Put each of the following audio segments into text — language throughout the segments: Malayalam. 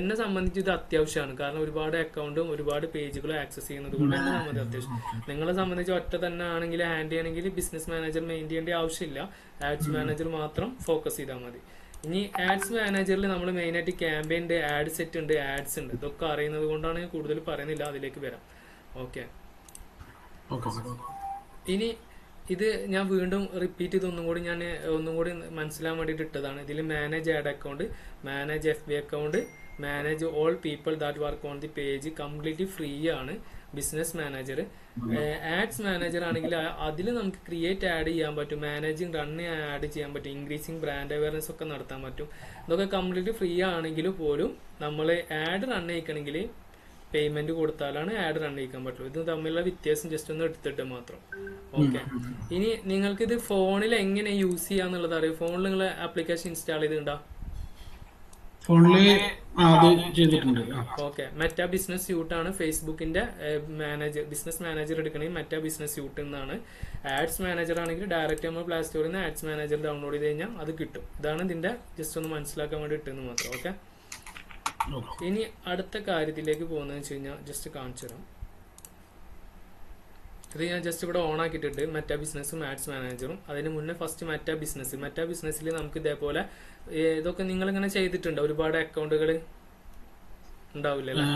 എന്നെ സംബന്ധിച്ച് ഇത് അത്യാവശ്യമാണ്. കാരണം ഒരുപാട് അക്കൗണ്ടും ഒരുപാട് പേജുകളും ആക്സസ് ചെയ്യുന്നത് കൊണ്ട് എന്നെ സംബന്ധിച്ച് അത്യാവശ്യം. നിങ്ങളെ സംബന്ധിച്ച് ഒറ്റ തന്നെ ആണെങ്കിൽ ഹാൻഡ് ചെയ്യണമെങ്കിൽ ബിസിനസ് മാനേജർ മെയിൻ ചെയ്യേണ്ട ആവശ്യമില്ല. ആഡ്സ് മാനേജർ മാത്രം ഫോക്കസ് ചെയ്താൽ മതി. ഇനി ആഡ്സ് മാനേജറിൽ നമ്മൾ മെയിനായിട്ട് ക്യാമ്പയിൻ ഉണ്ട്, ആഡ് സെറ്റ് ഉണ്ട്, ആഡ്സ് ഉണ്ട്. ഇതൊക്കെ അറിയുന്നത് കൊണ്ടാണ് ഞാൻ കൂടുതൽ പറയുന്നില്ല, അതിലേക്ക് വരാം. ഓക്കെ, ഇനി ഇത് ഞാൻ വീണ്ടും റിപ്പീറ്റ് ചെയ്ത് ഒന്നും കൂടി മനസ്സിലാൻ വേണ്ടിയിട്ട് ഇട്ടതാണ്. ഇതിൽ manage add account, manage FB account, manage all people that work on the page completely free ആണ് ബിസിനസ് മാനേജർ. ആഡ്സ് മാനേജർ ആണെങ്കിൽ അതിൽ നമുക്ക് ക്രിയേറ്റ് ആഡ് ചെയ്യാൻ പറ്റും, മാനേജിങ് റൺ ആഡ് ചെയ്യാൻ പറ്റും, ഇൻക്രീസിങ് ബ്രാൻഡ് അവയർനെസ് ഒക്കെ നടത്താൻ പറ്റും. ഇതൊക്കെ കംപ്ലീറ്റ്ലി ഫ്രീ ആണെങ്കിൽ പോലും നമ്മൾ ആഡ് റൺ ചെയ്യിക്കണമെങ്കിൽ പേയ്മെന്റ് കൊടുത്താലാണ് ആഡ് റൺ ചെയ്യിക്കാൻ പറ്റുള്ളൂ. ഇത് തമ്മിലുള്ള വ്യത്യാസം ജസ്റ്റ് ഒന്ന് എടുത്തിട്ട് മാത്രം. ഓക്കെ, ഇനി നിങ്ങൾക്ക് ഇത് ഫോണിൽ എങ്ങനെ യൂസ് ചെയ്യാന്നുള്ളത് അറിയാം. ഫോണിൽ നിങ്ങൾ ആപ്ലിക്കേഷൻ ഇൻസ്റ്റാൾ ചെയ്തിട്ടുണ്ടോ? ഓക്കെ, മെറ്റാ ബിസിനസ് സ്യൂട്ട് ആണ് ഫേസ്ബുക്കിന്റെ ബിസിനസ് മാനേജർ എടുക്കണമെങ്കിൽ മെറ്റാ ബിസിനസ് സ്യൂട്ട് എന്നാണ്. ആഡ്സ് മാനേജർ ആണെങ്കിൽ ഡയറക്റ്റ് നമ്മൾ പ്ലേ സ്റ്റോറിൽ നിന്ന് ആഡ്സ് മാനേജർ ഡൗൺലോഡ് ചെയ്ത് കഴിഞ്ഞാൽ അത് കിട്ടും. ഇതാണ് ഇതിന്റെ ജസ്റ്റ് ഒന്ന് മനസ്സിലാക്കാൻ വേണ്ടി ഇട്ടെന്ന് മാത്രം. ഓക്കെ, ഇനി അടുത്ത കാര്യത്തിലേക്ക് പോകുന്നതെന്ന് വെച്ച് കഴിഞ്ഞാൽ ജസ്റ്റ് കാണിച്ചു തരാം. ഇത് ഞാൻ ജസ്റ്റ് ഇവിടെ ഓൺ ആക്കിയിട്ടുണ്ട്, മെറ്റാ ബിസിനസ്സും ആഡ്സ് മാനേജറും. അതിന് മുന്നേ ഫസ്റ്റ് മെറ്റാ ബിസിനസ്സിൽ നമുക്ക് ഇതേപോലെ ഇതൊക്കെ നിങ്ങൾ ഇങ്ങനെ ചെയ്തിട്ടുണ്ട്. ഒരുപാട് അക്കൗണ്ടുകൾ ഉണ്ടാവില്ലല്ലേ?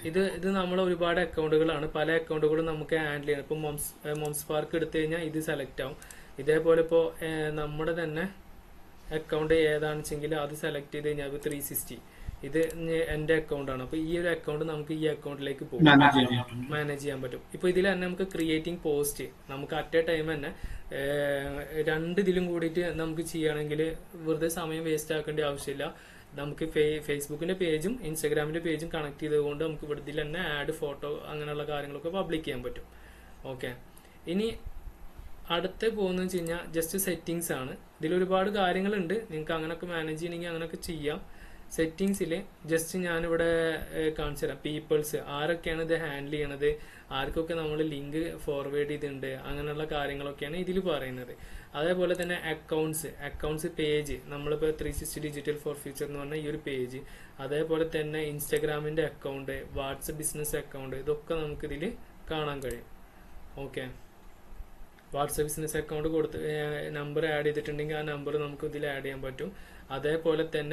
ഇത് നമ്മളെ ഒരുപാട് അക്കൗണ്ടുകളാണ്. പല അക്കൗണ്ടുകളും നമുക്ക് ഹാൻഡിൽ ചെയ്യണം. ഇപ്പൊ മോംസ് പാർക്ക് എടുത്തു കഴിഞ്ഞാൽ ഇത് സെലക്ട് ആവും. ഇതേപോലെ ഇപ്പോ നമ്മുടെ തന്നെ അക്കൗണ്ട് ഏതാണെന്ന് വെച്ചെങ്കിൽ അത് സെലക്ട് ചെയ്ത് കഴിഞ്ഞാൽ 360 ഇത് എന്റെ അക്കൗണ്ട് ആണ്. അപ്പൊ ഈ ഒരു അക്കൗണ്ട് നമുക്ക് ഈ അക്കൗണ്ടിലേക്ക് പോകും, മാനേജ് ചെയ്യാൻ പറ്റും. ഇപ്പൊ ഇതിൽ തന്നെ നമുക്ക് ക്രിയേറ്റിംഗ് പോസ്റ്റ് നമുക്ക് അറ്റ് എ ടൈം തന്നെ രണ്ട് ഇതിലും കൂടിയിട്ട് നമുക്ക് ചെയ്യുകയാണെങ്കിൽ വെറുതെ സമയം വേസ്റ്റ് ആക്കേണ്ട ആവശ്യമില്ല. നമുക്ക് ഫേസ്ബുക്കിന്റെ പേജും ഇൻസ്റ്റാഗ്രാമിന്റെ പേജും കണക്ട് ചെയ്തുകൊണ്ട് നമുക്ക് ഇവിടെ ഇതിൽ തന്നെ ആഡ് ഫോട്ടോ അങ്ങനെയുള്ള കാര്യങ്ങളൊക്കെ പബ്ലിക് ചെയ്യാൻ പറ്റും. ഓക്കെ, ഇനി അടുത്ത പോകുന്നതെന്ന് വെച്ച് കഴിഞ്ഞാൽ ജസ്റ്റ് സെറ്റിംഗ്സ് ആണ്. ഇതിൽ ഒരുപാട് കാര്യങ്ങളുണ്ട്, നിങ്ങൾക്ക് അങ്ങനെയൊക്കെ മാനേജ് ചെയ്യണമെങ്കിൽ അങ്ങനെയൊക്കെ ചെയ്യാം. സെറ്റിംഗ്സിൽ ജസ്റ്റ് ഞാനിവിടെ കാണിച്ചു തരാം. പീപ്പിൾസ് ആരൊക്കെയാണ് ഇത് ഹാൻഡിൽ ചെയ്യണത്, ആർക്കൊക്കെ നമ്മൾ ലിങ്ക് ഫോർവേഡ് ചെയ്തിട്ടുണ്ട്, അങ്ങനെയുള്ള കാര്യങ്ങളൊക്കെയാണ് ഇതിൽ പറയുന്നത്. അതേപോലെ തന്നെ അക്കൗണ്ട്സ് പേജ്, നമ്മളിപ്പോൾ 360 ഡിജിറ്റൽ ഫോർ ഫ്യൂച്ചർ എന്ന് പറഞ്ഞ ഈ ഒരു പേജ്, അതേപോലെ തന്നെ ഇൻസ്റ്റാഗ്രാമിന്റെ അക്കൗണ്ട്, വാട്സപ്പ് ബിസിനസ് അക്കൗണ്ട്, ഇതൊക്കെ നമുക്കിതിൽ കാണാൻ കഴിയും. ഓക്കെ, വാട്സപ്പ് ബിസിനസ് അക്കൗണ്ട് കൊടുത്ത് നമ്പർ ആഡ് ചെയ്തിട്ടുണ്ടെങ്കിൽ ആ നമ്പർ നമുക്ക് ഇതിൽ ആഡ് ചെയ്യാൻ പറ്റും. അതേപോലെ തന്നെ